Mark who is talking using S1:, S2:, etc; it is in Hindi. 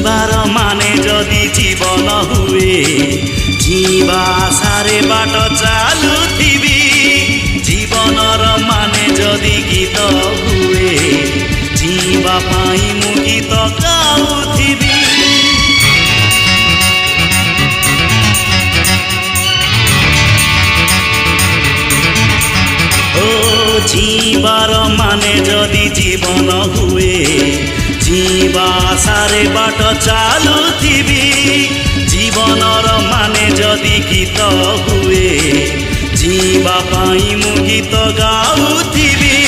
S1: जीवार माने जदि जीवन हुए जीवा सारे बाट चालुथिबी जीवनर माने जदि गीत हुए जीवा पाई मु गीत गाउथिबी जीवार माने जदि जीवन हुए जीवा सारे बाट चालुथिबी जीवनर माने जदि गीत हुए जीवा पाई मु गीत गाउथिबी।